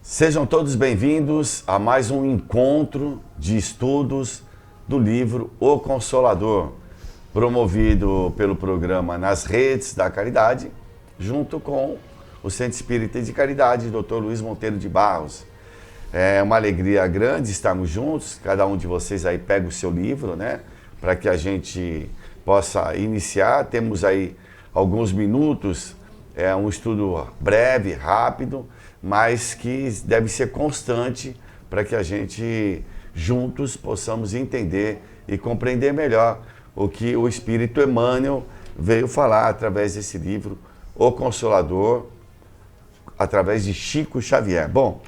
Sejam todos bem-vindos a mais um encontro de estudos do livro O Consolador, promovido pelo programa Nas Redes da Caridade, junto com o Centro Espírita de Caridade, Dr. Luiz Monteiro de Barros. É uma alegria grande estarmos juntos, cada um de vocês aí pega o seu livro, né, para que a gente possa iniciar. Temos aí alguns minutos, um estudo breve, rápido, mas que deve ser constante para que a gente juntos possamos entender e compreender melhor o que o Espírito Emmanuel veio falar através desse livro, O Consolador, através de Chico Xavier. Bom,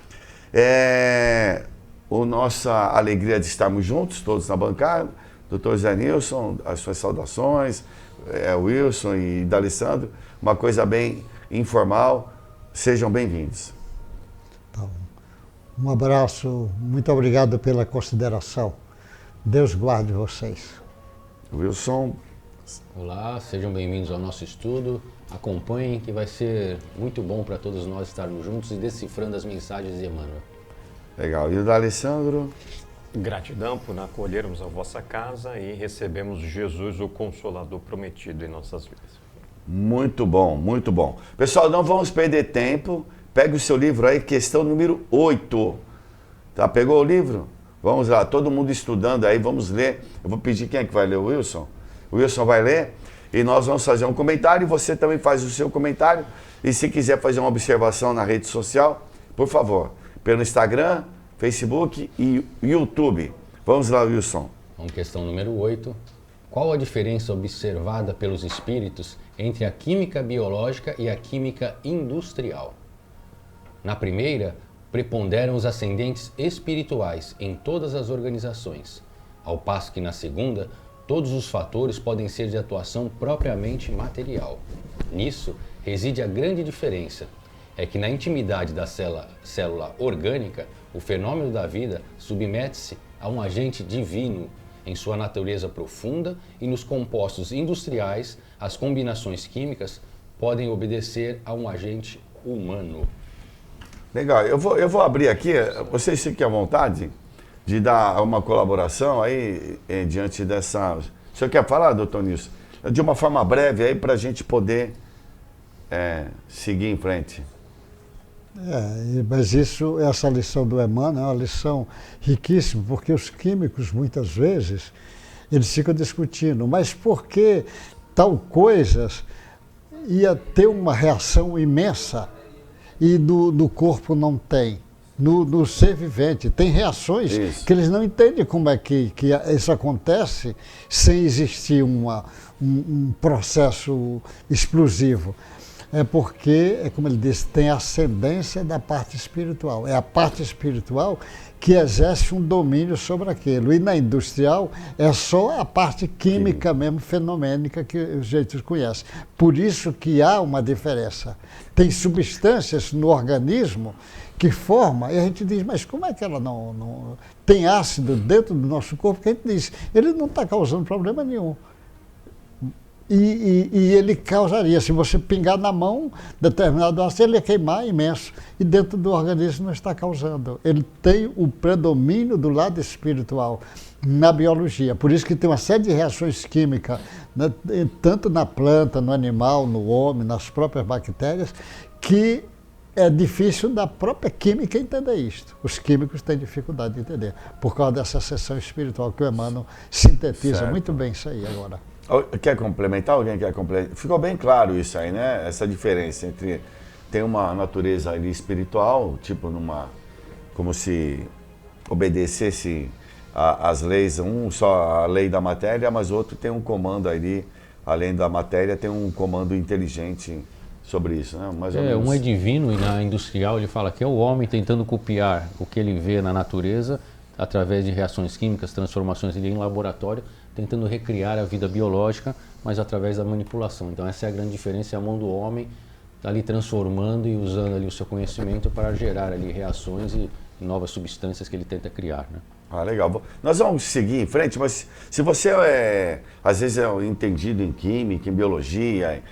nossa alegria de estarmos juntos, todos na bancada, Dr. Zé Nilson, as suas saudações, Wilson e D'Alessandro, uma coisa bem informal, sejam bem-vindos. Um abraço, muito obrigado pela consideração. Deus guarde vocês. Wilson. Olá, sejam bem-vindos ao nosso estudo. Acompanhem que vai ser muito bom para todos nós estarmos juntos e decifrando as mensagens de Emmanuel. Legal. E o D'Alessandro? Gratidão por acolhermos a vossa casa e recebemos Jesus, o Consolador prometido em nossas vidas. Muito bom, muito bom. Pessoal, não vamos perder tempo. Pega o seu livro aí, questão número 8. Tá? Pegou o livro? Vamos lá, todo mundo estudando aí, vamos ler. Eu vou pedir quem é que vai ler, o Wilson? O Wilson vai ler e nós vamos fazer um comentário e você também faz o seu comentário. E se quiser fazer uma observação na rede social, por favor, pelo Instagram, Facebook e YouTube. Vamos lá, Wilson. Vamos, questão número 8. Qual a diferença observada pelos espíritos entre a química biológica e a química industrial? Na primeira, preponderam os ascendentes espirituais em todas as organizações, ao passo que na segunda, todos os fatores podem ser de atuação propriamente material. Nisso reside a grande diferença, é que na intimidade da célula orgânica, o fenômeno da vida submete-se a um agente divino em sua natureza profunda e nos compostos industriais, as combinações químicas podem obedecer a um agente humano. Legal, eu vou abrir aqui, vocês fiquem à vontade de dar uma colaboração aí diante dessa... O senhor quer falar, doutor Nilson? De uma forma breve aí para a gente poder seguir em frente. Mas essa lição do Emmanuel é uma lição riquíssima, porque os químicos, muitas vezes, eles ficam discutindo, mas por que tal coisa ia ter uma reação imensa e do corpo não tem? No ser vivente, tem reações que eles não entendem como é que isso acontece sem existir um processo explosivo. É porque, como ele disse, tem ascendência da parte espiritual. É a parte espiritual que exerce um domínio sobre aquilo. E na industrial é só a parte química mesmo, fenomênica, que os jeitos conhecem. Por isso que há uma diferença. Tem substâncias no organismo que formam, e a gente diz, mas como é que ela não... Tem ácido dentro do nosso corpo que a gente diz, ele não está causando problema nenhum. E ele causaria, se você pingar na mão determinado ácido, ele ia queimar imenso. E dentro do organismo não está causando. Ele tem o predomínio do lado espiritual na biologia. Por isso que tem uma série de reações químicas, né, tanto na planta, no animal, no homem, nas próprias bactérias, que é difícil da própria química entender isto. Os químicos têm dificuldade de entender, por causa dessa seção espiritual que o Emmanuel sintetiza muito bem isso aí agora. Quer complementar? Alguém quer complementar? Ficou bem claro isso aí, né? Essa diferença entre... Tem uma natureza ali espiritual, tipo como se obedecesse às leis, só a lei da matéria, mas o outro tem um comando ali, além da matéria, tem um comando inteligente sobre isso, né? Mais ou menos. Um é divino e na industrial ele fala que é o homem tentando copiar o que ele vê na natureza através de reações químicas, transformações em laboratório, tentando recriar a vida biológica, mas através da manipulação. Então essa é a grande diferença, é a mão do homem está ali transformando e usando ali o seu conhecimento para gerar ali reações e novas substâncias que ele tenta criar, né? Ah, legal. Nós vamos seguir em frente, mas se você às vezes é entendido em química, em biologia,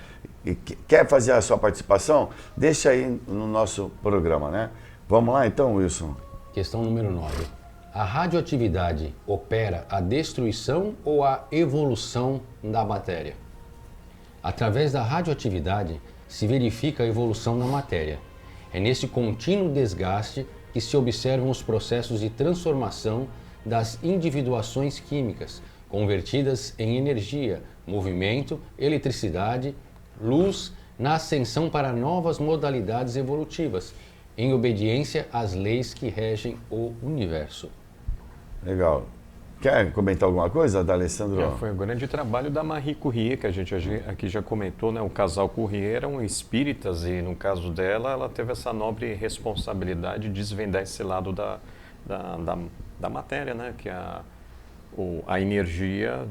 e quer fazer a sua participação, deixa aí no nosso programa, né? Vamos lá então, Wilson. Questão número 9. A radioatividade opera a destruição ou a evolução da matéria? Através da radioatividade se verifica a evolução da matéria. É nesse contínuo desgaste que se observam os processos de transformação das individuações químicas, convertidas em energia, movimento, eletricidade, luz, na ascensão para novas modalidades evolutivas, em obediência às leis que regem o universo. Legal. Quer comentar alguma coisa, D'Alessandro? Foi um grande trabalho da Marie Curie, que a gente aqui já comentou, né? O casal Curie eram espíritas e, no caso dela, ela teve essa nobre responsabilidade de desvendar esse lado da matéria, né? Que a energia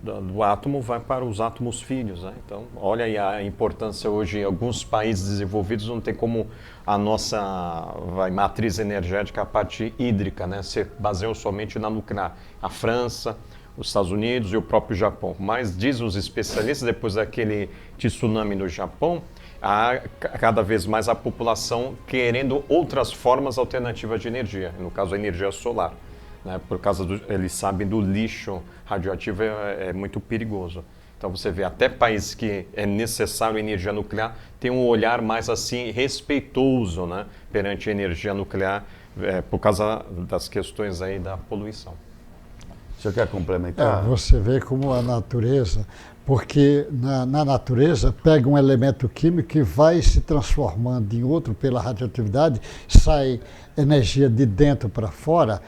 do átomo vai para os átomos filhos, né? Então, olha aí a importância hoje. Em alguns países desenvolvidos não tem como a nossa matriz energética, a parte hídrica, né? Se baseiam somente na nuclear. A França, os Estados Unidos e o próprio Japão. Mas, dizem os especialistas, depois daquele tsunami no Japão, há cada vez mais a população querendo outras formas alternativas de energia, no caso a energia solar. Né, por causa eles sabem do lixo radioativo é muito perigoso. Então você vê até países que é necessário energia nuclear tem um olhar mais assim respeitoso, né, perante a energia nuclear por causa das questões aí da poluição. O senhor quer complementar? Você vê como a natureza, porque na natureza pega um elemento químico que vai se transformando em outro pela radioatividade, sai energia de dentro para fora,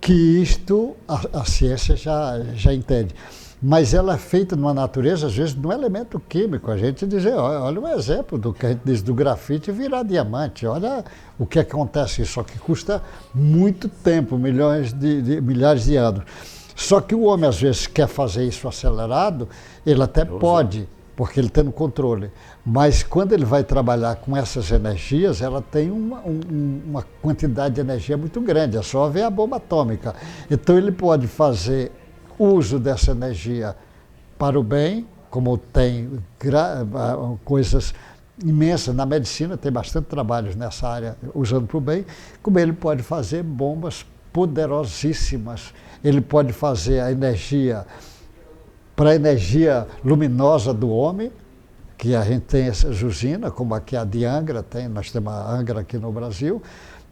que isto a ciência já entende. Mas ela é feita numa natureza, às vezes, de um elemento químico. A gente diz, olha o exemplo do que a gente diz do grafite virar diamante. Olha o que acontece, só que custa muito tempo, milhares de anos. Só que o homem, às vezes, quer fazer isso acelerado, ele até pode, porque ele tem no controle. Mas quando ele vai trabalhar com essas energias, ela tem uma quantidade de energia muito grande, é só ver a bomba atômica. Então ele pode fazer uso dessa energia para o bem, como tem coisas imensas. Na medicina tem bastante trabalhos nessa área usando para o bem, como ele pode fazer bombas poderosíssimas. Ele pode fazer a energia para a energia luminosa do homem, que a gente tem essas usinas, como aqui a de Angra tem, nós temos a Angra aqui no Brasil,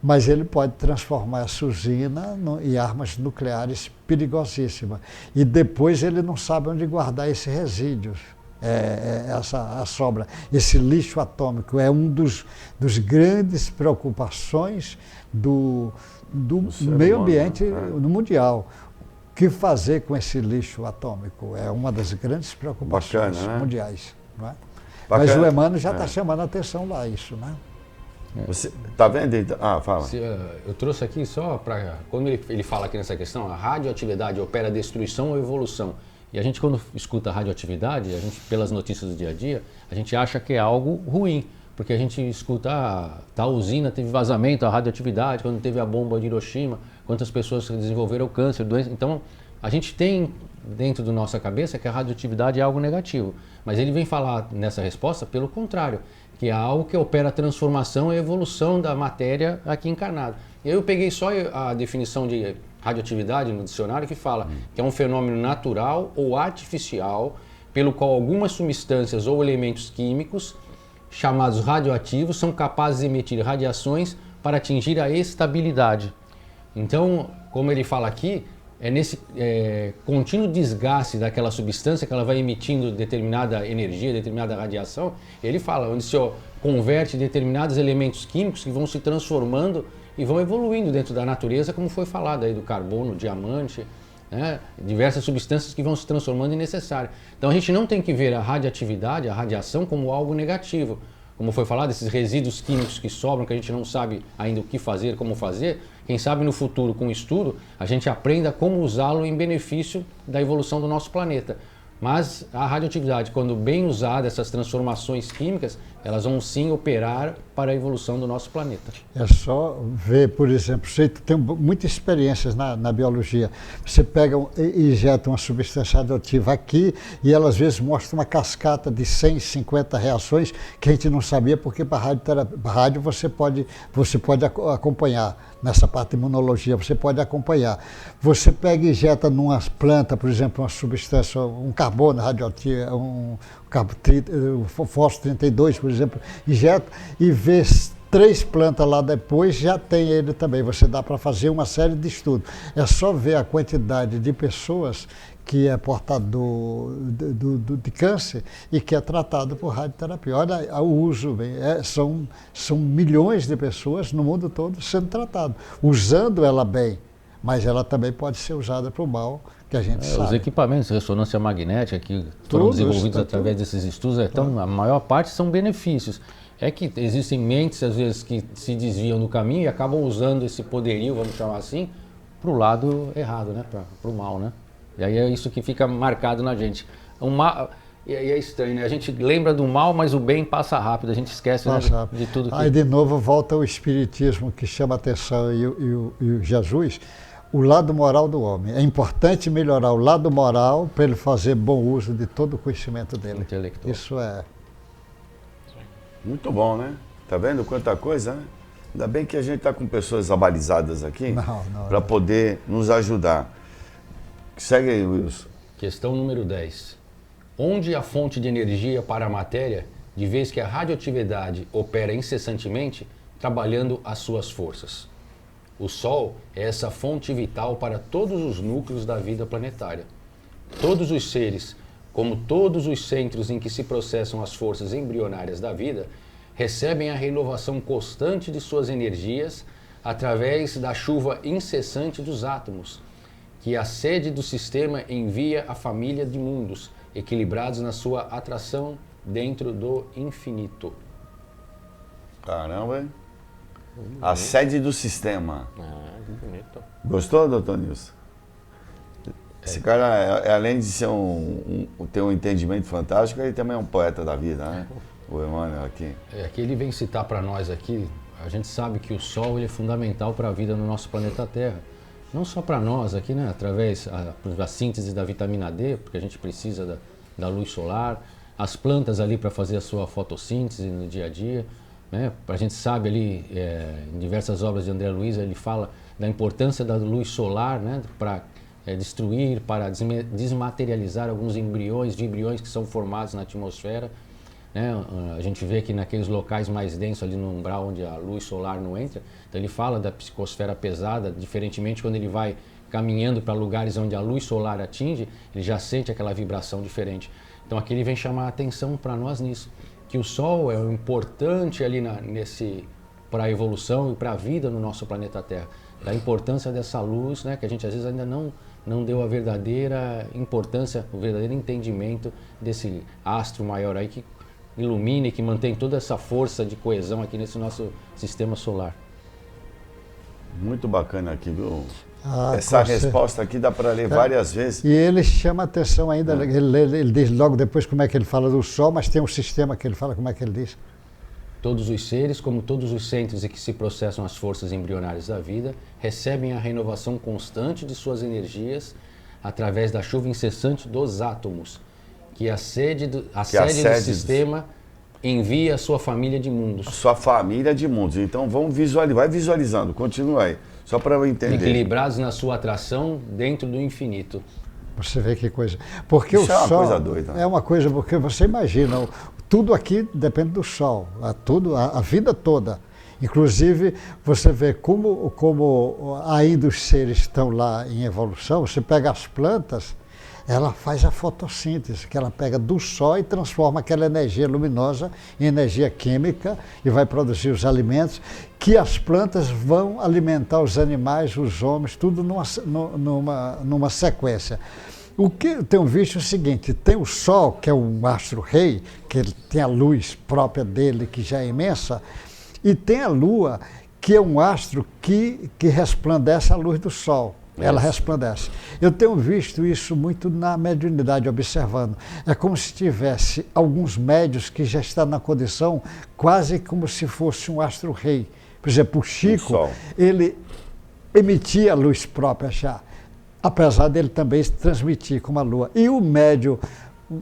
mas ele pode transformar essa usina em armas nucleares perigosíssimas. E depois ele não sabe onde guardar esses resíduos, a sobra. Esse lixo atômico é um dos grandes preocupações do meio ambiente no mundial. O que fazer com esse lixo atômico? É uma das grandes preocupações mundiais. Não é? Mas o Emmanuel já está chamando a atenção lá, isso, né? Você está vendo? Fala. Eu trouxe aqui só para... Quando ele fala aqui nessa questão, a radioatividade opera destruição ou evolução. E a gente, quando escuta radioatividade, a gente, pelas notícias do dia a dia, a gente acha que é algo ruim. Porque a gente escuta, tal usina teve vazamento, a radioatividade, quando teve a bomba de Hiroshima, quantas pessoas desenvolveram câncer, doença. Então, a gente tem dentro da nossa cabeça que a radioatividade é algo negativo. Mas ele vem falar nessa resposta pelo contrário, que é algo que opera a transformação e a evolução da matéria aqui encarnada. E aí eu peguei só a definição de radioatividade no dicionário que fala que é um fenômeno natural ou artificial pelo qual algumas substâncias ou elementos químicos chamados radioativos são capazes de emitir radiações para atingir a estabilidade. Então, como ele fala aqui, é nesse contínuo desgaste daquela substância que ela vai emitindo determinada energia, determinada radiação, ele fala, onde se converte determinados elementos químicos que vão se transformando e vão evoluindo dentro da natureza, como foi falado aí do carbono, diamante, né? Diversas substâncias que vão se transformando em necessárias. Então a gente não tem que ver a radioatividade, a radiação, como algo negativo. Como foi falado, esses resíduos químicos que sobram, que a gente não sabe ainda o que fazer, como fazer, quem sabe no futuro, com o estudo, a gente aprenda como usá-lo em benefício da evolução do nosso planeta. Mas a radioatividade, quando bem usada, essas transformações químicas, elas vão sim operar para a evolução do nosso planeta. É só ver, por exemplo, você tem muitas experiências na biologia. Você pega e injeta uma substância radioativa aqui e ela às vezes mostra uma cascata de 150 reações que a gente não sabia, porque para a rádio você pode acompanhar. Nessa parte de imunologia, você pode acompanhar. Você pega e injeta numa planta, por exemplo, uma substância, um carbono radioativo, um fósforo 32, por exemplo, injeta e vê 3 plantas lá depois, já tem ele também. Você dá para fazer uma série de estudos. É só ver a quantidade de pessoas que é portador de câncer e que é tratado por radioterapia. Olha o uso, são milhões de pessoas no mundo todo sendo tratado, usando ela bem, mas ela também pode ser usada para o mal, que a gente sabe. Os equipamentos de ressonância magnética que foram desenvolvidos através desses estudos, então, a maior parte são benefícios. É que existem mentes, às vezes, que se desviam do caminho e acabam usando esse poderio, vamos chamar assim, para o lado errado, né? Para o mal, né? E aí é isso que fica marcado na gente. E aí é estranho, né? A gente lembra do mal, mas o bem passa rápido, a gente esquece, né, de tudo. Aí de novo volta o espiritismo que chama a atenção e o Jesus, o lado moral do homem. É importante melhorar o lado moral para ele fazer bom uso de todo o conhecimento dele. Intelectual. Isso é... Muito bom, né? Tá vendo quanta coisa, né? Ainda bem que a gente está com pessoas abalizadas aqui para poder nos ajudar. Segue aí, Wilson. Questão número 10. Onde a fonte de energia para a matéria, de vez que a radioatividade opera incessantemente, trabalhando as suas forças? O Sol é essa fonte vital para todos os núcleos da vida planetária. Todos os seres, como todos os centros em que se processam as forças embrionárias da vida, recebem a renovação constante de suas energias através da chuva incessante dos átomos, que a sede do sistema envia à família de mundos, equilibrados na sua atração dentro do infinito. Caramba, hein? A sede do sistema. Que bonito. Gostou, doutor Nilson? Esse cara, além de ser ter um entendimento fantástico, ele também é um poeta da vida, né? O Emmanuel aqui. Aqui ele vem citar para nós aqui, a gente sabe que o Sol ele é fundamental para a vida no nosso planeta Terra. Não só para nós aqui, né? Através da síntese da vitamina D, porque a gente precisa da luz solar, as plantas ali para fazer a sua fotossíntese no dia a dia, né? A gente sabe ali, em diversas obras de André Luiz, ele fala da importância da luz solar, né? Para destruir, para desmaterializar alguns embriões que são formados na atmosfera, né? A gente vê que naqueles locais mais densos, ali no umbral onde a luz solar não entra, então ele fala da psicosfera pesada, diferentemente quando ele vai caminhando para lugares onde a luz solar atinge, ele já sente aquela vibração diferente. Então aqui ele vem chamar a atenção para nós nisso, que o Sol é importante ali para a evolução e para a vida no nosso planeta Terra, da importância dessa luz, né, que a gente às vezes ainda não deu a verdadeira importância, o verdadeiro entendimento desse astro maior aí que ilumina e que mantém toda essa força de coesão aqui nesse nosso sistema solar. Muito bacana aqui, viu? Essa resposta aqui dá para ler várias vezes. E ele chama atenção ainda, ele diz logo depois como é que ele fala do Sol, mas tem um sistema que ele fala, como é que ele diz? Todos os seres, como todos os centros em que se processam as forças embrionárias da vida, recebem a renovação constante de suas energias através da chuva incessante dos átomos, que a sede do sistema envia a sua família de mundos. Sua família de mundos. Então vamos vai visualizando, continua aí, só para eu entender. Equilibrados na sua atração dentro do infinito. Você vê que coisa. Porque isso o é uma Sol coisa doida. É uma coisa, porque você imagina, tudo aqui depende do Sol, a vida toda. Inclusive, você vê como ainda os seres estão lá em evolução, você pega as plantas, ela faz a fotossíntese, que ela pega do Sol e transforma aquela energia luminosa em energia química e vai produzir os alimentos, que as plantas vão alimentar os animais, os homens, tudo numa sequência. O que eu tenho visto é o seguinte, tem o Sol, que é um astro-rei, que ele tem a luz própria dele, que já é imensa, e tem a Lua, que é um astro que resplandece a luz do Sol. Ela Isso. resplandece. Eu tenho visto isso muito na mediunidade, observando. É como se tivesse alguns médios que já estão na condição quase como se fosse um astro-rei. Por exemplo, o Chico, sol. ele emitia luz própria já, apesar dele também se transmitir como a lua. E o médio,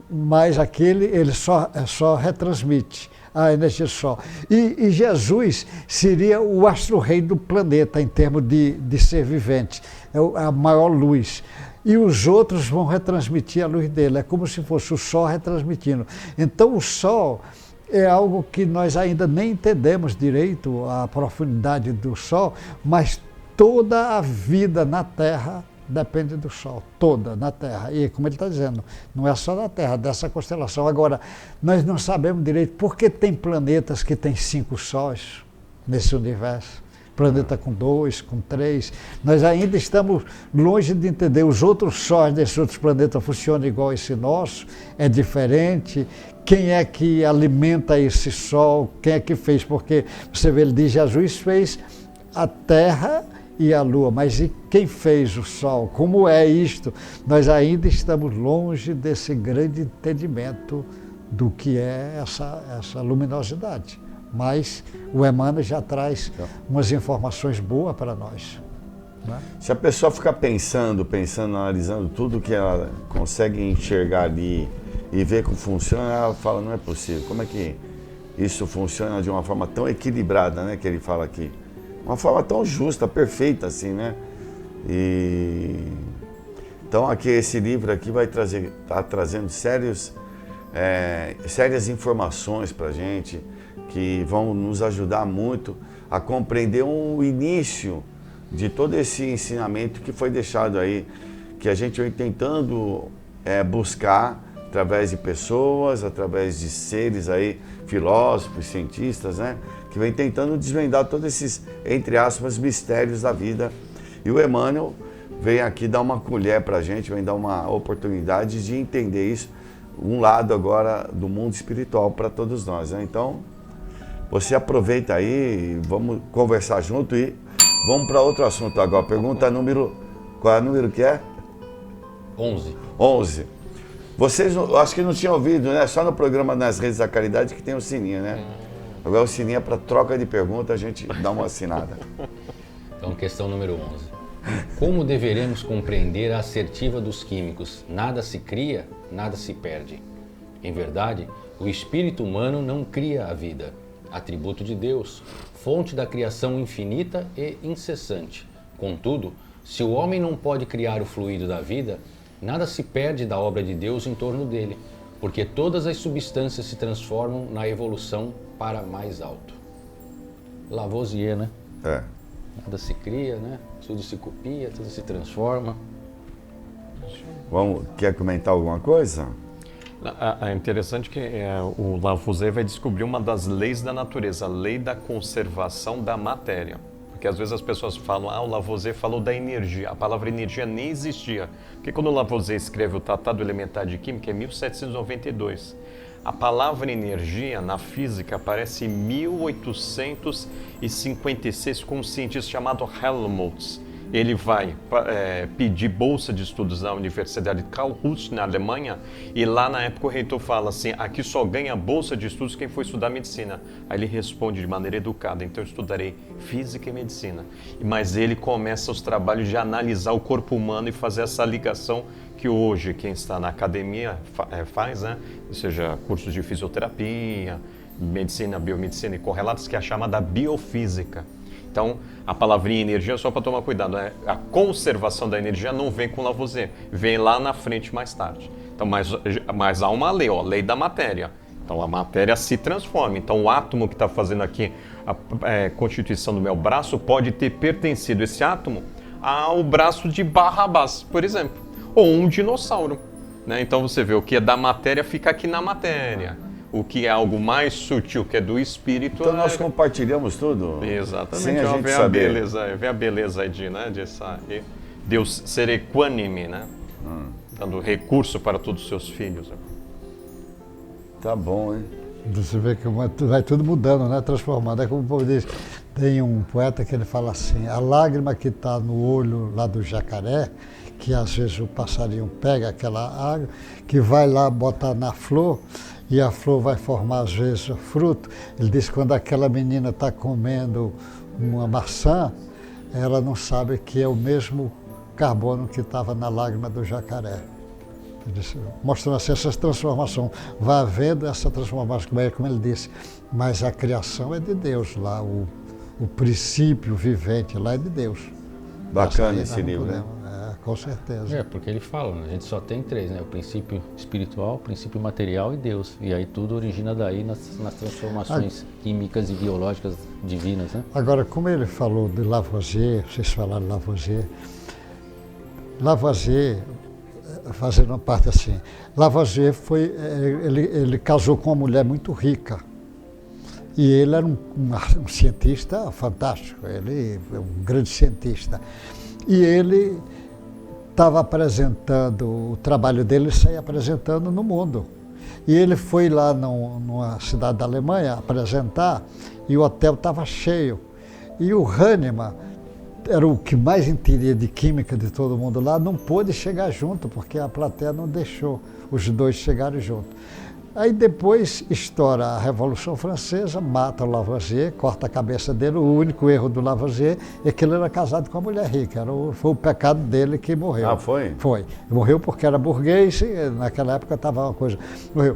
mais aquele, ele só retransmite a energia do Sol. E Jesus seria o astro-rei do planeta em termos de ser vivente, é a maior luz. E os outros vão retransmitir a luz dele, é como se fosse o Sol retransmitindo. Então o Sol é algo que nós ainda nem entendemos direito, a profundidade do Sol, mas toda a vida na Terra depende do Sol, toda na Terra. E como ele está dizendo, não é só na Terra, dessa constelação. Agora, nós não sabemos direito por que tem planetas que têm 5 sóis nesse universo. Planeta com 2, com 3. Nós ainda estamos longe de entender. Os outros sóis desses outros planetas funcionam igual esse nosso, é diferente. Quem é que alimenta esse Sol? Quem é que fez? Porque você vê, ele diz, Jesus fez a Terra e a Lua, mas e quem fez o Sol? Como é isto? Nós ainda estamos longe desse grande entendimento do que é essa luminosidade. Mas o Emmanuel já traz umas informações boas para nós. Né? Se a pessoa ficar pensando, analisando tudo que ela consegue enxergar ali e ver como funciona, ela fala, não é possível. Como é que isso funciona de uma forma tão equilibrada, né, que ele fala aqui? Uma forma tão justa, perfeita assim, né? Então aqui esse livro aqui vai tá trazendo sérias informações para a gente que vão nos ajudar muito a compreender o início de todo esse ensinamento que foi deixado aí, que a gente vem tentando buscar através de pessoas, através de seres aí, filósofos, cientistas, né? Que vem tentando desvendar todos esses, entre aspas, mistérios da vida. E o Emmanuel vem aqui dar uma colher para a gente, vem dar uma oportunidade de entender isso, um lado agora do mundo espiritual para todos nós, né? Então, você aproveita aí, vamos conversar junto e vamos para outro assunto agora. Pergunta número... Qual é o número que é? 11. 11. Vocês, acho que não tinham ouvido, né? Só no programa Nas Redes da Caridade que tem o sininho, né? Agora o sininho é para troca de pergunta, a gente dá uma assinada. Então, questão número 11. Como deveremos compreender a assertiva dos químicos? Nada se cria, nada se perde. Em verdade, o espírito humano não cria a vida, atributo de Deus, fonte da criação infinita e incessante. Contudo, se o homem não pode criar o fluido da vida, nada se perde da obra de Deus em torno dele, porque todas as substâncias se transformam na evolução para mais alto. Lavoisier, né? É. Nada se cria, né? Tudo se copia, tudo se transforma. Quer comentar alguma coisa? É interessante que o Lavoisier vai descobrir uma das leis da natureza, a lei da conservação da matéria. Porque às vezes as pessoas falam, o Lavoisier falou da energia. A palavra energia nem existia. Porque quando o Lavoisier escreve o Tratado Elementar de Química, é 1792. A palavra energia na física aparece em 1856 com um cientista chamado Helmholtz. Ele vai pedir bolsa de estudos na Universidade Karlsruhe, na Alemanha, e lá na época o reitor fala assim, aqui só ganha bolsa de estudos quem foi estudar medicina. Aí ele responde de maneira educada, então eu estudarei física e medicina. Mas ele começa os trabalhos de analisar o corpo humano e fazer essa ligação que hoje quem está na academia faz, né? Ou seja, cursos de fisioterapia, medicina, biomedicina e correlatos, que é a chamada biofísica. Então, a palavrinha energia, só para tomar cuidado, a conservação da energia não vem com Lavoisier, vem lá na frente mais tarde. Então, mas há uma lei, lei da matéria. Então, a matéria se transforma. Então, o átomo que está fazendo aqui a constituição do meu braço pode ter pertencido esse átomo ao braço de Barrabás, por exemplo, ou um dinossauro. Né? Então, você vê, o que é da matéria fica aqui na matéria. O que é algo mais sutil, que é do espírito... Então nós compartilhamos tudo. Exatamente. Sem a gente vem saber. Vem a beleza aí de Deus ser equânime, né? Dando recurso para todos os seus filhos. Tá bom, hein? Você vê que vai tudo mudando, né? Transformando. É como o povo diz, Tem um poeta que ele fala assim, a lágrima que está no olho lá do jacaré, que às vezes o passarinho pega aquela água, que vai lá botar na flor, e a flor vai formar às vezes o fruto. Ele diz que quando aquela menina está comendo uma maçã, ela não sabe que é o mesmo carbono que estava na lágrima do jacaré. Mostrando assim essa transformação. Vai havendo essa transformação, como ele disse, mas a criação é de Deus lá, o princípio vivente lá é de Deus. Bacana esse livro, né? Com certeza. Porque ele fala, né? A gente só tem três, né? O princípio espiritual, o princípio material e Deus. E aí tudo origina daí nas transformações químicas e biológicas divinas, né? Agora, como ele falou de Lavoisier, vocês falaram de Lavoisier, fazendo uma parte assim, Lavoisier ele casou com uma mulher muito rica. E ele era um cientista fantástico, ele é um grande cientista. E ele estava apresentando o trabalho dele, saía apresentando no mundo. E ele foi lá numa cidade da Alemanha apresentar e o hotel estava cheio. E o Hahnemann, era o que mais entendia de química de todo mundo lá, não pôde chegar junto, porque a plateia não deixou os dois chegarem junto. Aí depois estoura a Revolução Francesa, mata o Lavoisier, corta a cabeça dele. O único erro do Lavoisier é que ele era casado com uma mulher rica. Foi o pecado dele que morreu. Ah, foi? Foi. Morreu porque era burguês, e naquela época estava uma coisa. Morreu.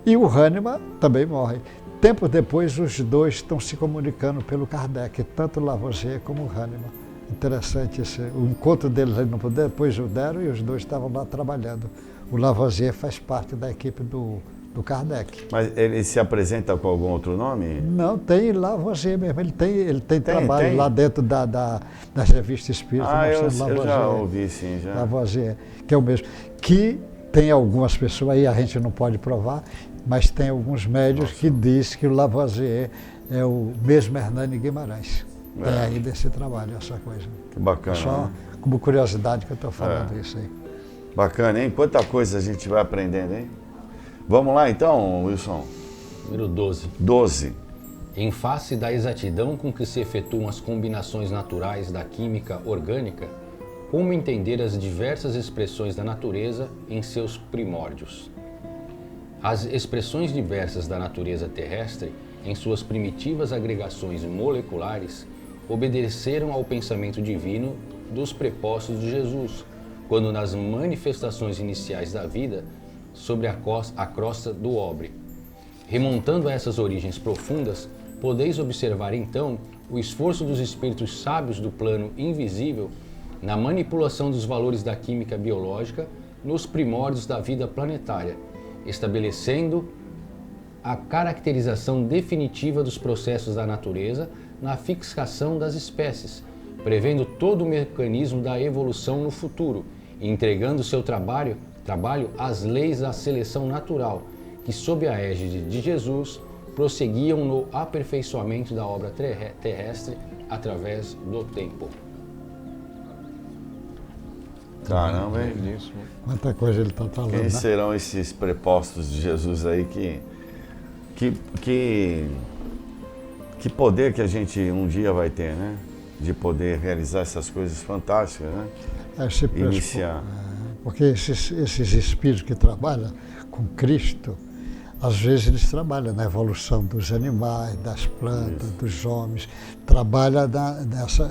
E o Hahnemann também morre. Tempo depois, os dois estão se comunicando pelo Kardec, tanto o Lavoisier como o Hahnemann. Interessante o encontro deles ali no poder, depois o deram e os dois estavam lá trabalhando. O Lavoisier faz parte da equipe do Kardec. Mas ele se apresenta com algum outro nome? Não, tem Lavoisier mesmo. Ele tem trabalho lá dentro das revistas espíritas. Eu já ouvi, sim. Já. Lavoisier, que é o mesmo. Que tem algumas pessoas aí, a gente não pode provar, mas tem alguns médios que dizem que o Lavoisier é o mesmo Hernani Guimarães. Tem aí desse trabalho, essa coisa. Que bacana. Só como curiosidade que eu estou falando isso aí. Bacana, hein? Quanta coisa a gente vai aprendendo, hein? Vamos lá então, Wilson? Número 12. 12. Em face da exatidão com que se efetuam as combinações naturais da química orgânica, como entender as diversas expressões da natureza em seus primórdios? As expressões diversas da natureza terrestre, em suas primitivas agregações moleculares, obedeceram ao pensamento divino dos prepostos de Jesus, quando nas manifestações iniciais da vida, sobre a crosta do Obre. Remontando a essas origens profundas, podeis observar então o esforço dos espíritos sábios do plano invisível na manipulação dos valores da química biológica nos primórdios da vida planetária, estabelecendo a caracterização definitiva dos processos da natureza na fixação das espécies, prevendo todo o mecanismo da evolução no futuro e entregando seu trabalho às leis da seleção natural, que sob a égide de Jesus prosseguiam no aperfeiçoamento da obra terrestre através do tempo. Caramba, hein? Quanta coisa ele está falando. Quem serão esses prepostos de Jesus aí que poder que a gente um dia vai ter, né? De poder realizar essas coisas fantásticas, né? Iniciar. Porque esses espíritos que trabalham com Cristo, às vezes eles trabalham na evolução dos animais, das plantas, dos homens, trabalham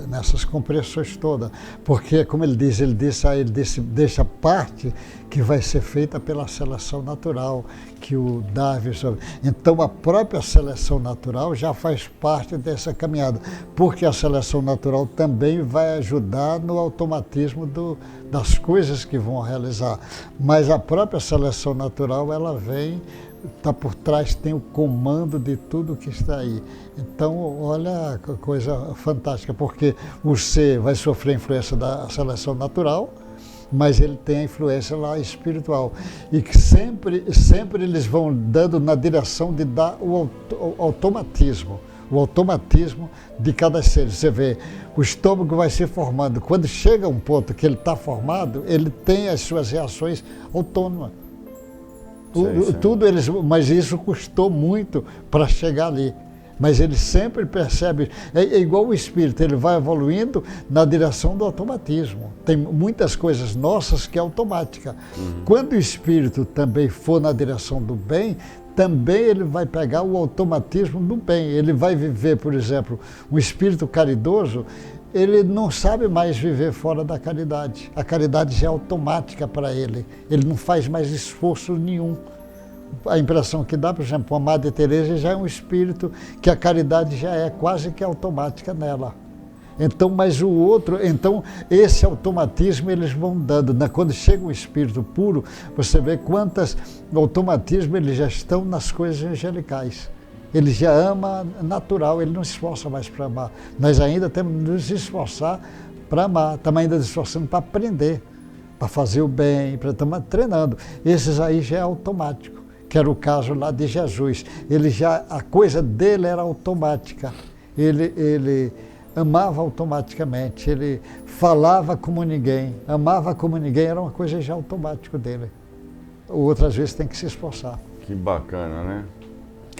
nessas compreensões todas. Porque, como ele disse, deixa parte que vai ser feita pela seleção natural, que o Darwin... Então, a própria seleção natural já faz parte dessa caminhada, porque a seleção natural também vai ajudar no automatismo das coisas que vão realizar. Mas a própria seleção natural, ela vem... está por trás, tem o comando de tudo que está aí. Então, olha que coisa fantástica, porque o ser vai sofrer a influência da seleção natural, mas ele tem a influência lá espiritual. E que sempre eles vão dando na direção de dar o automatismo de cada ser. Você vê, o estômago vai se formando. Quando chega um ponto que ele está formado, ele tem as suas reações autônomas. Tudo mas isso custou muito para chegar ali. Mas ele sempre percebe, é igual o espírito, ele vai evoluindo na direção do automatismo. Tem muitas coisas nossas que é automática. Quando o espírito também for na direção do bem, também ele vai pegar o automatismo do bem. Ele vai viver, por exemplo, um espírito caridoso, ele não sabe mais viver fora da caridade. A caridade já é automática para ele. Ele não faz mais esforço nenhum. A impressão que dá, por exemplo, a Madre Teresa já é um espírito que a caridade já é quase que automática nela. Então, mas o outro, então esse automatismo eles vão dando, né? Quando chega um espírito puro, você vê quantos automatismos eles já estão nas coisas angelicais. Ele já ama natural, ele não se esforça mais para amar. Nós ainda temos que nos esforçar para amar, estamos ainda nos esforçando para aprender, para fazer o bem, estamos treinando. Esses aí já é automático, que era o caso lá de Jesus. Ele já, a coisa dele era automática. Ele amava automaticamente, ele falava como ninguém, amava como ninguém, era uma coisa já automática dele. Outras vezes tem que se esforçar. Que bacana, né?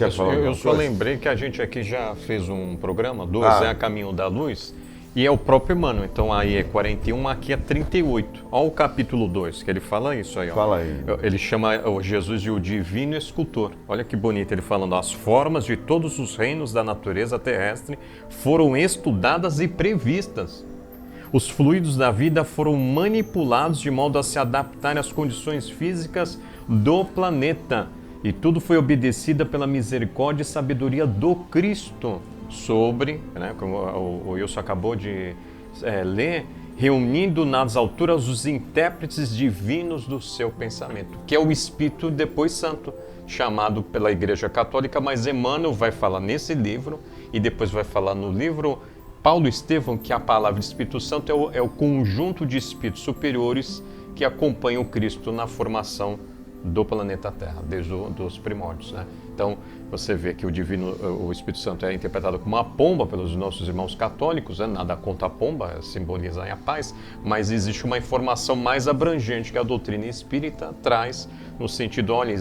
Eu só lembrei que a gente aqui já fez um programa, 12 é a Caminho da Luz, e é o próprio Emmanuel. Então aí é 41, aqui é 38. Olha o capítulo 2, que ele fala isso aí. Ó. Fala aí. Ele chama Jesus de o Divino Escultor. Olha que bonito, ele falando, as formas de todos os reinos da natureza terrestre foram estudadas e previstas. Os fluidos da vida foram manipulados de modo a se adaptarem às condições físicas do planeta. E tudo foi obedecida pela misericórdia e sabedoria do Cristo sobre, né, como o Wilson acabou de ler, reunindo nas alturas os intérpretes divinos do seu pensamento, que é o Espírito depois Santo, chamado pela Igreja Católica, mas Emmanuel vai falar nesse livro e depois vai falar no livro Paulo Estevão, que a palavra Espírito Santo é o conjunto de espíritos superiores que acompanham o Cristo na formação do planeta Terra, desde os primórdios, né? Então, você vê que o Espírito Santo é interpretado como uma pomba pelos nossos irmãos católicos, né? Nada contra a pomba, simboliza a paz, mas existe uma informação mais abrangente que a doutrina espírita traz, no sentido, olha,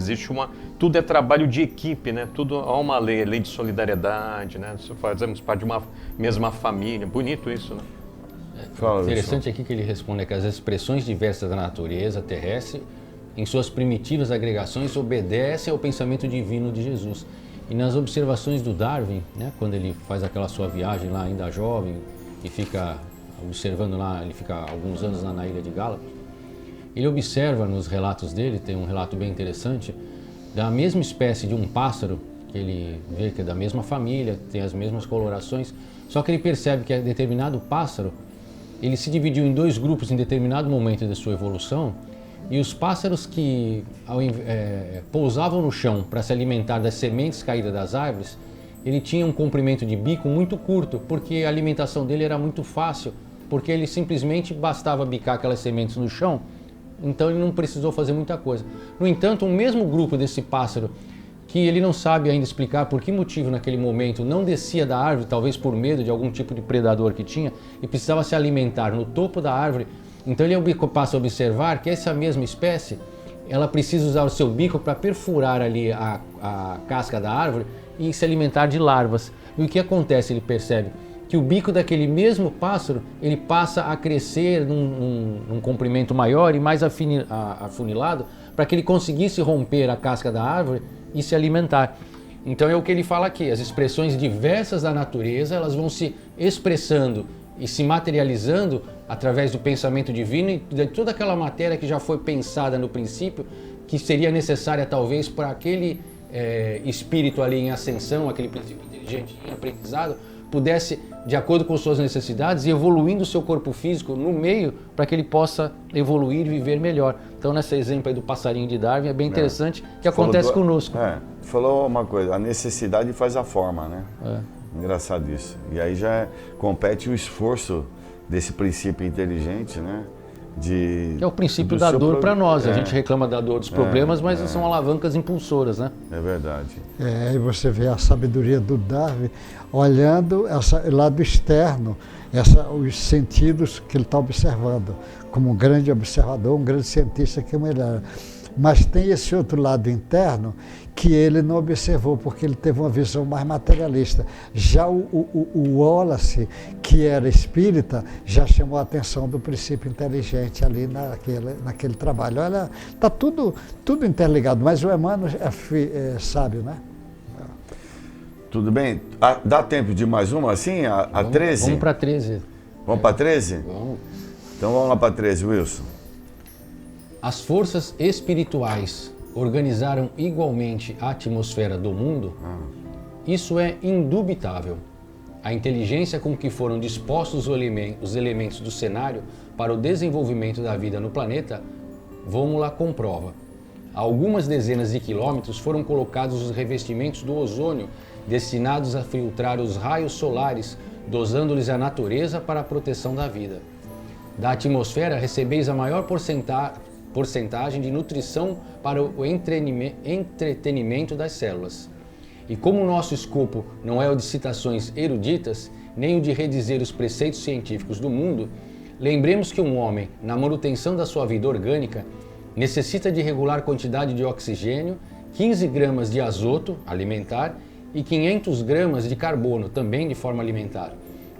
tudo é trabalho de equipe, né? Tudo há uma lei de solidariedade, né? Fazemos parte de uma mesma família, bonito isso, né? Interessante aqui que ele responde que as expressões diversas da natureza terrestre em suas primitivas agregações, obedece ao pensamento divino de Jesus. E nas observações do Darwin, né, quando ele faz aquela sua viagem lá ainda jovem e fica observando lá, ele fica alguns anos lá na ilha de Galápagos, ele observa nos relatos dele, tem um relato bem interessante, da mesma espécie de um pássaro, que ele vê que é da mesma família, tem as mesmas colorações, só que ele percebe que determinado pássaro, ele se dividiu em dois grupos em determinado momento da sua evolução. E os pássaros que pousavam no chão para se alimentar das sementes caídas das árvores, ele tinha um comprimento de bico muito curto, porque a alimentação dele era muito fácil, porque ele simplesmente bastava bicar aquelas sementes no chão, então ele não precisou fazer muita coisa. No entanto, o mesmo grupo desse pássaro, que ele não sabe ainda explicar por que motivo naquele momento não descia da árvore, talvez por medo de algum tipo de predador que tinha, e precisava se alimentar no topo da árvore. Então ele passa a observar que essa mesma espécie, ela precisa usar o seu bico para perfurar ali a casca da árvore e se alimentar de larvas. E o que acontece? Ele percebe que o bico daquele mesmo pássaro, ele passa a crescer num comprimento maior e mais afunilado, para que ele conseguisse romper a casca da árvore e se alimentar. Então é o que ele fala aqui, as expressões diversas da natureza, elas vão se expressando e se materializando através do pensamento divino e de toda aquela matéria que já foi pensada no princípio, que seria necessária talvez para aquele espírito ali em ascensão, aquele princípio inteligente em aprendizado, pudesse, de acordo com suas necessidades, ir evoluindo o seu corpo físico no meio para que ele possa evoluir e viver melhor. Então, nesse exemplo aí do passarinho de Darwin, é bem interessante que acontece conosco. Falou uma coisa, a necessidade faz a forma, né? Engraçado isso. E aí já compete o esforço desse princípio inteligente, né? Que é o princípio da dor para nós. A gente reclama da dor dos problemas, mas são alavancas impulsoras, né? É verdade. E você vê a sabedoria do Darwin olhando esse lado externo, os sentidos que ele está observando, como um grande observador, um grande cientista que ele era. Mas tem esse outro lado interno que ele não observou, porque ele teve uma visão mais materialista. Já o Wallace, que era espírita, já chamou a atenção do princípio inteligente ali naquele trabalho. Olha, está tudo interligado, mas o Emmanuel é sábio, né? Tudo bem? Dá tempo de mais uma assim? A 13? Vamos para 13. Vamos para 13? Vamos. Então vamos lá para 13, Wilson. As forças espirituais organizaram igualmente a atmosfera do mundo? Isso é indubitável. A inteligência com que foram dispostos os elementos do cenário para o desenvolvimento da vida no planeta, vamos-la comprova. A algumas dezenas de quilômetros foram colocados os revestimentos do ozônio destinados a filtrar os raios solares, dosando-lhes a natureza para a proteção da vida. Da atmosfera recebeis a maior porcentagem de nutrição para o entretenimento das células. E como o nosso escopo não é o de citações eruditas, nem o de redizer os preceitos científicos do mundo, lembremos que um homem, na manutenção da sua vida orgânica, necessita de regular quantidade de oxigênio, 15 gramas de azoto alimentar e 500 gramas de carbono, também de forma alimentar.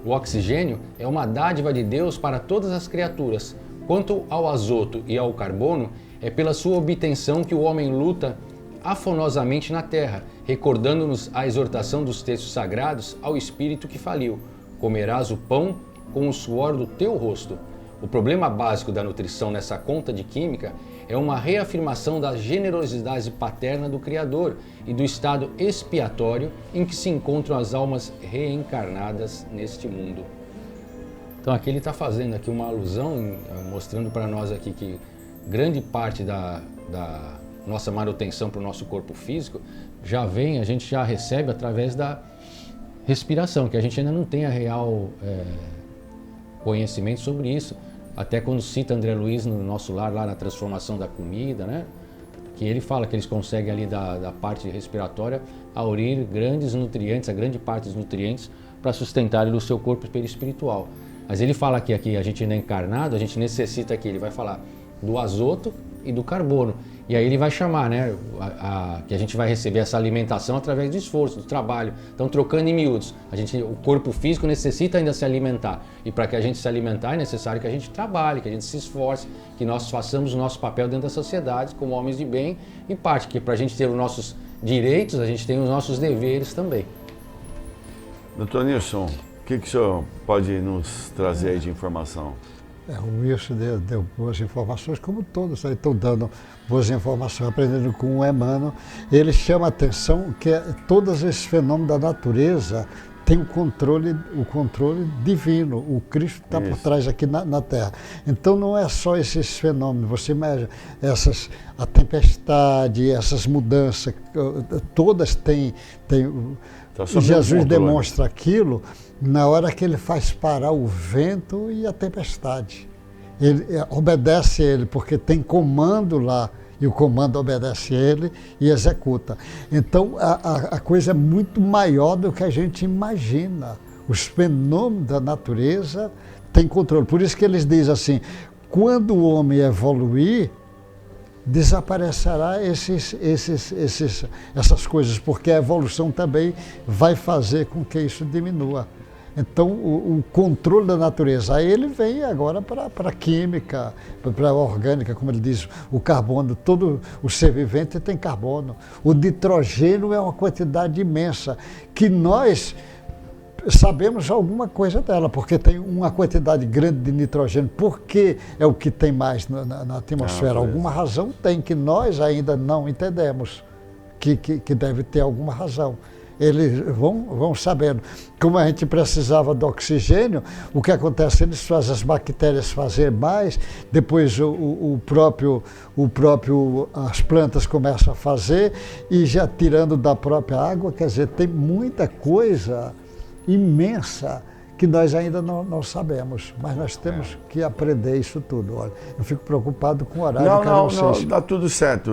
O oxigênio é uma dádiva de Deus para todas as criaturas. Quanto ao azoto e ao carbono, é pela sua obtenção que o homem luta afonosamente na terra, recordando-nos a exortação dos textos sagrados ao espírito que faliu: comerás o pão com o suor do teu rosto. O problema básico da nutrição nessa conta de química é uma reafirmação da generosidade paterna do Criador e do estado expiatório em que se encontram as almas reencarnadas neste mundo. Então aqui ele está fazendo aqui uma alusão, mostrando para nós aqui que grande parte da nossa manutenção para o nosso corpo físico a gente já recebe através da respiração, que a gente ainda não tem a real conhecimento sobre isso. Até quando cita André Luiz no Nosso Lar, lá na transformação da comida, né? Que ele fala que eles conseguem ali da parte respiratória aurir grandes nutrientes, a grande parte dos nutrientes, para sustentarem o seu corpo perispiritual. Mas ele fala que aqui a gente não é encarnado, a gente necessita aqui, ele vai falar do azoto e do carbono. E aí ele vai chamar, né, que a gente vai receber essa alimentação através do esforço, do trabalho. Então, trocando em miúdos, o corpo físico necessita ainda se alimentar. E para que a gente se alimentar é necessário que a gente trabalhe, que a gente se esforce, que nós façamos o nosso papel dentro da sociedade como homens de bem, em parte que para a gente ter os nossos direitos, a gente tem os nossos deveres também. Doutor Nilson, o que o senhor pode nos trazer aí de informação? O Wilson deu boas informações, como todos aí estão dando boas informações, aprendendo com o Emmanuel. Ele chama a atenção que todos esses fenômenos da natureza têm o controle divino. O Cristo está por trás aqui na Terra. Então não é só esses fenômenos, você imagina, a tempestade, essas mudanças, todas têm Jesus demonstra aquilo na hora que ele faz parar o vento e a tempestade. Ele obedece ele, porque tem comando lá, e o comando obedece ele e executa. Então a coisa é muito maior do que a gente imagina. Os fenômenos da natureza têm controle. Por isso que eles dizem assim, quando o homem evoluir, desaparecerá essas coisas, porque a evolução também vai fazer com que isso diminua. Então, o controle da natureza, aí ele vem agora para a química, para a orgânica, como ele diz, o carbono, todo o ser vivente tem carbono. O nitrogênio é uma quantidade imensa, que nós sabemos alguma coisa dela, porque tem uma quantidade grande de nitrogênio. Por que é o que tem mais na atmosfera? Alguma razão tem, que nós ainda não entendemos, que deve ter alguma razão. Eles vão sabendo. Como a gente precisava do oxigênio, o que acontece? Eles fazem as bactérias fazer mais, depois as plantas começam a fazer, e já tirando da própria água, quer dizer, tem muita coisa imensa que nós ainda não sabemos, mas nós temos que aprender isso tudo. Olha, eu fico preocupado com o horário. Não, dá tudo certo.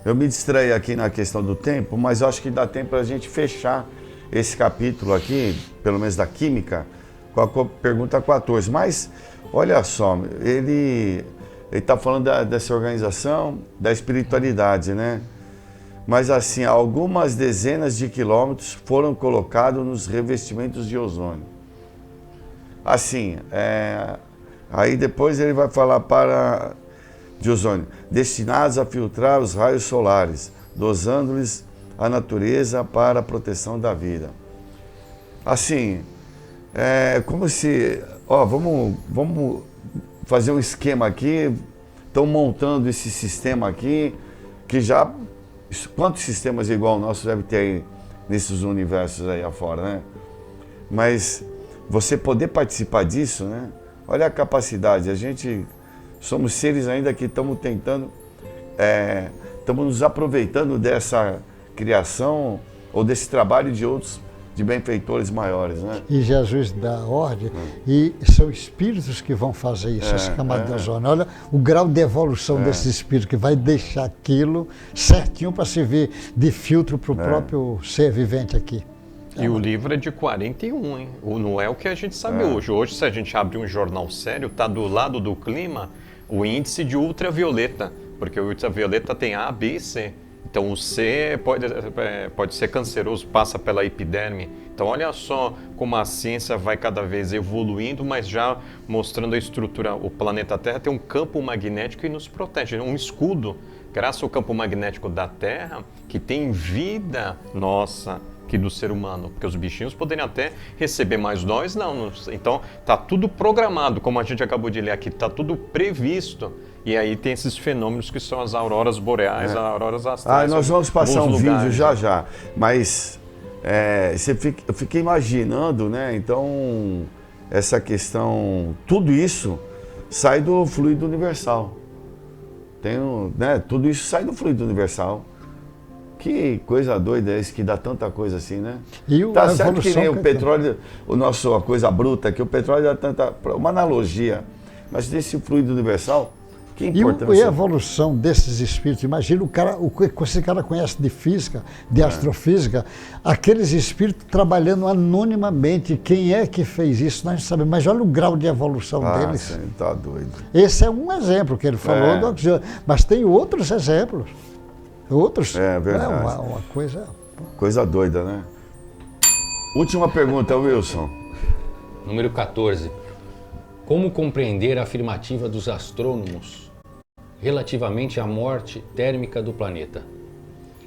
Eu me distraí aqui na questão do tempo, mas eu acho que dá tempo para a gente fechar esse capítulo aqui, pelo menos da química, com a pergunta 14. Mas, olha só, ele ele está falando dessa organização, da espiritualidade, né? Mas assim, algumas dezenas de quilômetros foram colocados nos revestimentos de ozônio. Assim, aí depois ele vai falar de ozônio, destinados a filtrar os raios solares, dosando-lhes a natureza para a proteção da vida. Assim, como se, vamos fazer um esquema aqui, estão montando esse sistema aqui, que já, quantos sistemas igual ao nosso deve ter aí nesses universos aí afora, né? Mas você poder participar disso, né? Olha a capacidade, a gente somos seres ainda que estamos tentando, estamos nos aproveitando dessa criação ou desse trabalho de outros, de benfeitores maiores, né? E Jesus dá ordem, e são espíritos que vão fazer isso, essa camada de ozônio. Olha o grau de evolução desse espírito, que vai deixar aquilo certinho para servir de filtro para o próprio ser vivente aqui. E o livro é de 41, hein? Não é o que a gente sabe hoje. Hoje, se a gente abre um jornal sério, está do lado do clima o índice de ultravioleta, porque o ultravioleta tem A, B e C. Então o C pode ser canceroso, passa pela epiderme. Então olha só como a ciência vai cada vez evoluindo, mas já mostrando a estrutura. O planeta Terra tem um campo magnético que nos protege, um escudo, graças ao campo magnético da Terra, que tem vida nossa, que do ser humano, porque os bichinhos poderiam até receber, mas nós não. Então está tudo programado, como a gente acabou de ler aqui, está tudo previsto. E aí tem esses fenômenos que são as auroras boreais, as auroras astrais. Nós vamos passar um vídeo lugares, já, mas eu fiquei imaginando, né? Então, essa questão, tudo isso sai do fluido universal. Tudo isso sai do fluido universal. Que coisa doida é isso, que dá tanta coisa assim, né? Tá certo que nem o petróleo, a coisa bruta, que o petróleo dá tanta... Uma analogia, mas desse fluido universal, que importância... E a evolução desses espíritos, imagina o que esse cara conhece de física, de astrofísica, aqueles espíritos trabalhando anonimamente, quem é que fez isso, nós não sabemos, mas olha o grau de evolução deles. Você tá doido. Esse é um exemplo que ele falou do oxigênio, mas tem outros exemplos. É verdade. Uma coisa... Coisa doida, né? Última pergunta, Wilson. Número 14. Como compreender a afirmativa dos astrônomos relativamente à morte térmica do planeta?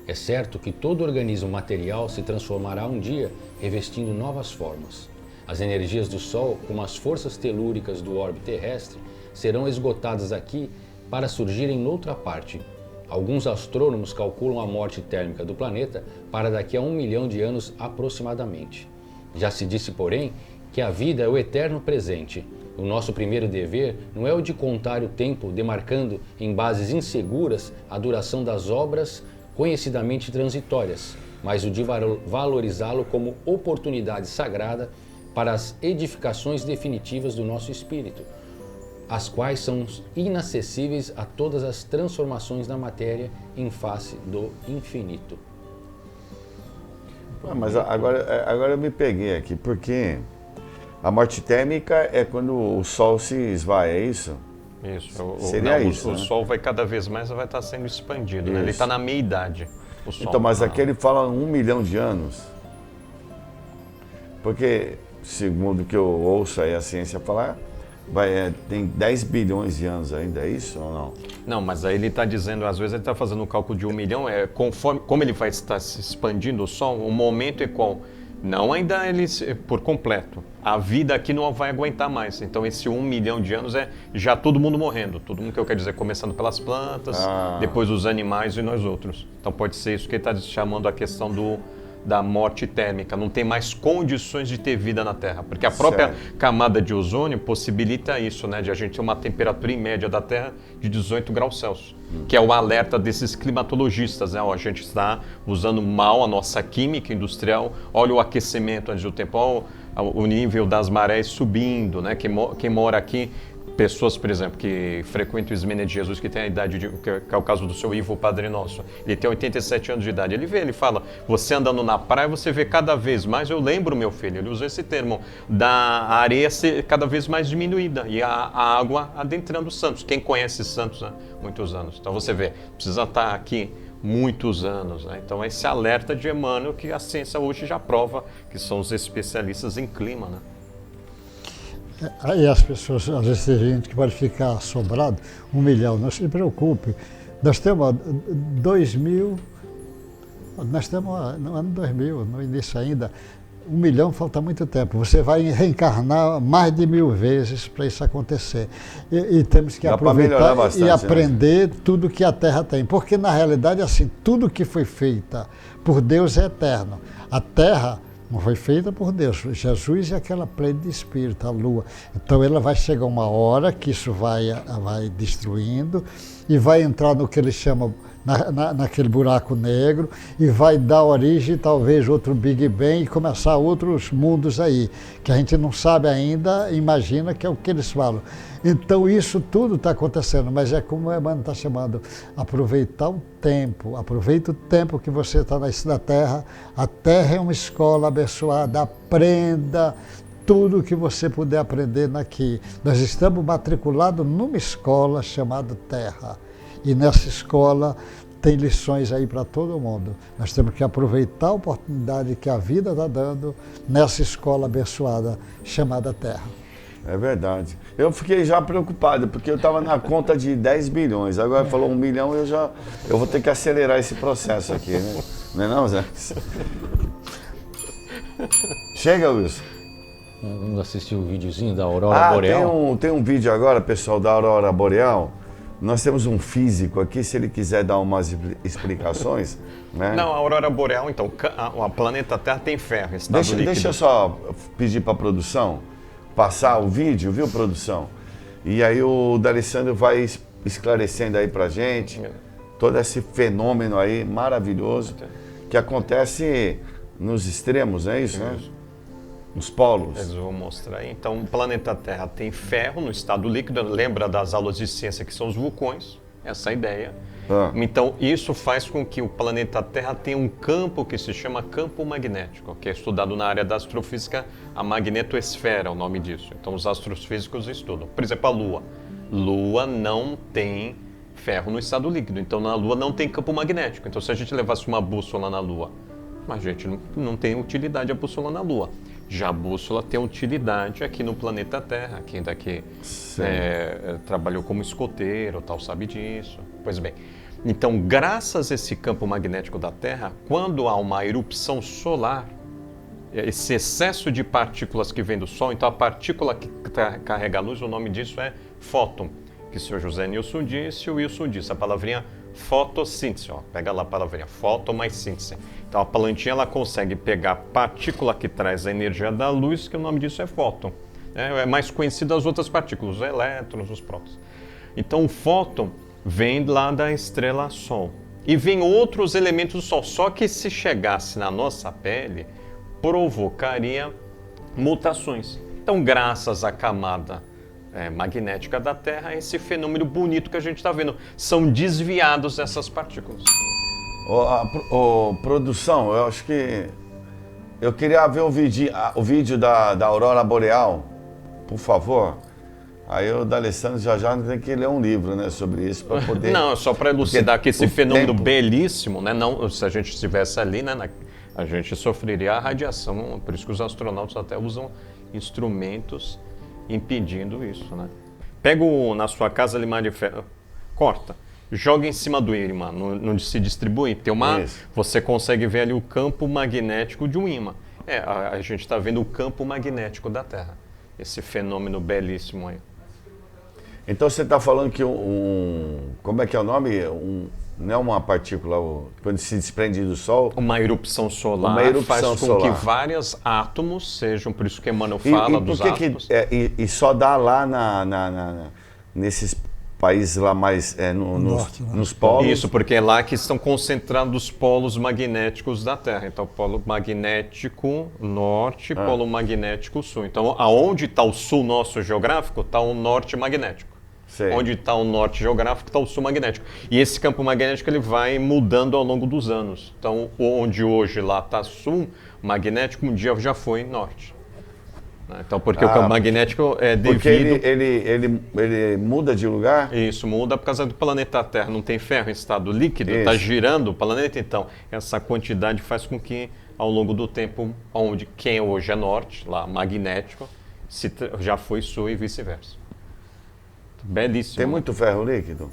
É certo que todo organismo material se transformará um dia revestindo novas formas. As energias do Sol, como as forças telúricas do orbe terrestre, serão esgotadas aqui para surgirem noutra parte. Alguns astrônomos calculam a morte térmica do planeta para daqui a 1 milhão de anos aproximadamente. Já se disse, porém, que a vida é o eterno presente. O nosso primeiro dever não é o de contar o tempo, demarcando em bases inseguras a duração das obras conhecidamente transitórias, mas o de valorizá-lo como oportunidade sagrada para as edificações definitivas do nosso espírito, as quais são inacessíveis a todas as transformações da matéria em face do infinito. Mas agora eu me peguei aqui, porque a morte térmica é quando o Sol se esvai, é isso? Isso. Seria isso, o né? Sol vai cada vez mais vai estar sendo expandido, né? Ele está na meia-idade. Então, mas aqui ele fala 1 milhão de anos. Porque, segundo o que eu ouço aí a ciência falar, tem 10 bilhões de anos ainda, é isso ou não? Não, mas aí ele está dizendo, às vezes ele está fazendo um cálculo de 1 milhão, como ele vai estar se expandindo o Sol, o momento é qual? Não ainda ele por completo. A vida aqui não vai aguentar mais. Então esse 1 milhão de anos é já todo mundo morrendo. Todo mundo, que eu quero dizer, começando pelas plantas, depois os animais e nós outros. Então pode ser isso que ele está chamando a questão da morte térmica. Não tem mais condições de ter vida na Terra. Porque a própria camada de ozônio possibilita isso, né? De a gente ter uma temperatura em média da Terra de 18 graus Celsius. Que é o alerta desses climatologistas, né? Ó, a gente está usando mal a nossa química industrial. Olha o aquecimento antes do tempo. Olha o nível das marés subindo, né? Quem mora aqui pessoas, por exemplo, que frequentam o Ismênia de Jesus, que tem a idade, que é o caso do seu Ivo, Padre Nosso, ele tem 87 anos de idade, ele fala, você andando na praia, você vê cada vez mais, eu lembro, meu filho, ele usa esse termo, da areia ser cada vez mais diminuída e a água adentrando Santos. Quem conhece Santos há muitos anos? Então você vê, precisa estar aqui muitos anos, né? Então esse alerta de Emmanuel que a ciência hoje já prova, que são os especialistas em clima, né? Aí as pessoas, às vezes tem gente que pode ficar assombrado, 1 milhão, não se preocupe. Nós temos 2000, nós estamos no ano 2000, no início ainda, 1 milhão falta muito tempo. Você vai reencarnar mais de 1000 vezes para isso acontecer. E temos que aproveitar bastante, e aprender tudo que a Terra tem. Porque na realidade, assim, tudo que foi feito por Deus é eterno. A Terra não foi feita por Deus. Jesus é aquela plena de espírito, a Lua. Então ela vai chegar uma hora que isso vai destruindo e vai entrar no que eles chamam naquele buraco negro e vai dar origem talvez outro Big Bang e começar outros mundos aí, que a gente não sabe ainda, imagina que é o que eles falam. Então isso tudo está acontecendo, mas é como o Emmanuel está chamando, aproveitar o tempo, aproveita o tempo que você está na Terra. A Terra é uma escola abençoada, aprenda tudo que você puder aprender aqui. Nós estamos matriculados numa escola chamada Terra. E nessa escola tem lições aí para todo mundo. Nós temos que aproveitar a oportunidade que a vida está dando nessa escola abençoada chamada Terra. É verdade. Eu fiquei já preocupado, porque eu estava na conta de 10 bilhões. Agora falou 1 milhão, eu vou ter que acelerar esse processo aqui, né? Não é não, Zé? Chega, Wilson. Vamos assistir o videozinho da Aurora Boreal? Tem um vídeo agora, pessoal, da Aurora Boreal. Nós temos um físico aqui, se ele quiser dar umas explicações, né? Não, a Aurora Boreal, então, a planeta Terra tem ferro, estado líquido. Deixa eu só pedir para a produção passar o vídeo, viu, produção? E aí o D'Alessandro vai esclarecendo aí pra gente todo esse fenômeno aí maravilhoso que acontece nos extremos, é isso, né? Nos polos. Eu vou mostrar aí. Então, o planeta Terra tem ferro no estado líquido. Lembra das aulas de ciência que são os vulcões? Essa é a ideia. Então, isso faz com que o planeta Terra tenha um campo que se chama campo magnético, que é estudado na área da astrofísica, a magnetosfera, é o nome disso. Então, os astrofísicos estudam. Por exemplo, a Lua. Lua não tem ferro no estado líquido, então na Lua não tem campo magnético. Então, se a gente levasse uma bússola na Lua, a gente não tem utilidade a bússola na Lua. Já a bússola tem utilidade aqui no planeta Terra. Quem daqui trabalhou como escoteiro, tal, sabe disso. Pois bem, então, graças a esse campo magnético da Terra, quando há uma erupção solar, esse excesso de partículas que vem do Sol, então a partícula que carrega a luz, o nome disso é fóton, que o senhor José Nilson disse, o Wilson disse, a palavrinha fotossíntese, ó, pega lá a palavrinha, fóton mais síntese. Então a plantinha ela consegue pegar a partícula que traz a energia da luz, que o nome disso é fóton. É mais conhecido as outras partículas, os elétrons, os prótons. Então o fóton vem lá da estrela Sol. E vem outros elementos do Sol, só que se chegasse na nossa pele, provocaria mutações. Então, graças à camada magnética da Terra, esse fenômeno bonito que a gente está vendo, são desviados essas partículas. Produção, eu acho que eu queria ver o vídeo da Aurora Boreal, por favor. Aí o D'Alessandro já tem que ler um livro, né, sobre isso para poder... Não, só para elucidar que esse fenômeno belíssimo, né, não, se a gente estivesse ali, né, a gente sofreria a radiação, por isso que os astronautas até usam instrumentos impedindo isso, né. Pega na sua casa limão de ferro, corta, joga em cima do ímã, onde se distribui, tem você consegue ver ali o campo magnético de um ímã. A gente está vendo o campo magnético da Terra, esse fenômeno belíssimo aí. Então você está falando que como é que é o nome? Não é uma partícula, quando se desprende do Sol? Uma erupção solar faz com que vários átomos sejam, por isso que Emmanuel fala dos átomos. E só dá lá nesses países lá mais Norte, né? nos polos. Isso, porque é lá que estão concentrados os polos magnéticos da Terra. Então, polo magnético norte, polo magnético sul. Então, aonde está o sul nosso geográfico, está o norte magnético. Sei. Onde está o norte geográfico, está o sul magnético. E esse campo magnético ele vai mudando ao longo dos anos. Então, onde hoje lá está sul magnético, um dia já foi norte. Então, porque o campo magnético é devido... Porque ele muda de lugar? Isso, muda por causa do planeta Terra. Não tem ferro em estado líquido, está girando o planeta. Então, essa quantidade faz com que, ao longo do tempo, onde quem hoje é norte, lá magnético, já foi sul e vice-versa. Belíssimo. Tem muito ferro líquido?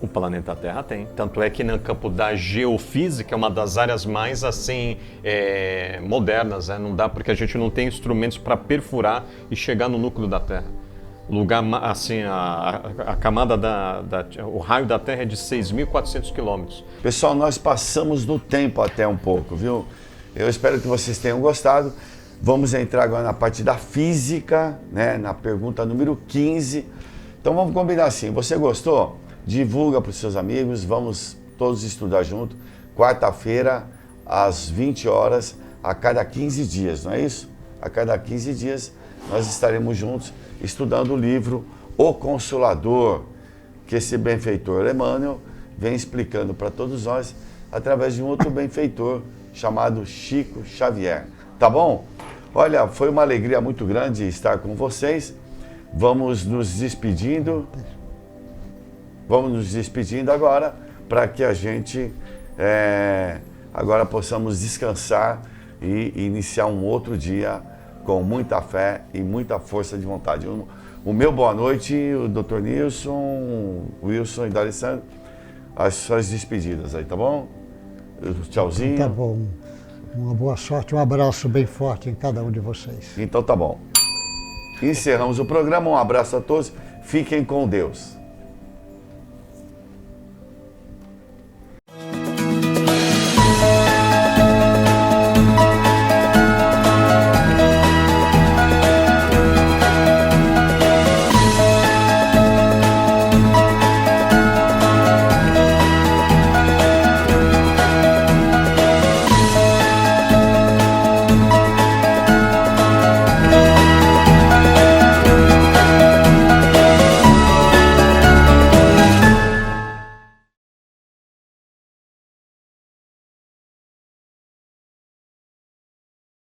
O planeta Terra tem. Tanto é que no campo da geofísica é uma das áreas mais assim modernas, né? Não dá porque a gente não tem instrumentos para perfurar e chegar no núcleo da Terra. O lugar assim, a camada o raio da Terra é de 6.400 quilômetros. Pessoal, nós passamos do tempo até um pouco, viu? Eu espero que vocês tenham gostado. Vamos entrar agora na parte da física, né? Na pergunta número 15. Então vamos combinar assim. Você gostou? Divulga para os seus amigos, vamos todos estudar junto. Quarta-feira, às 20 horas, a cada 15 dias, não é isso? A cada 15 dias nós estaremos juntos estudando o livro O Consolador, que esse benfeitor Emmanuel vem explicando para todos nós através de um outro benfeitor chamado Chico Xavier. Tá bom? Olha, foi uma alegria muito grande estar com vocês. Vamos nos despedindo. Vamos nos despedindo agora para que a gente agora possamos descansar e iniciar um outro dia com muita fé e muita força de vontade. O meu boa noite, o Dr. Nilson, Wilson e D'Alessandro, as suas despedidas aí, tá bom? Tchauzinho. Tá bom. Uma boa sorte, um abraço bem forte em cada um de vocês. Então tá bom. Encerramos o programa, um abraço a todos, fiquem com Deus.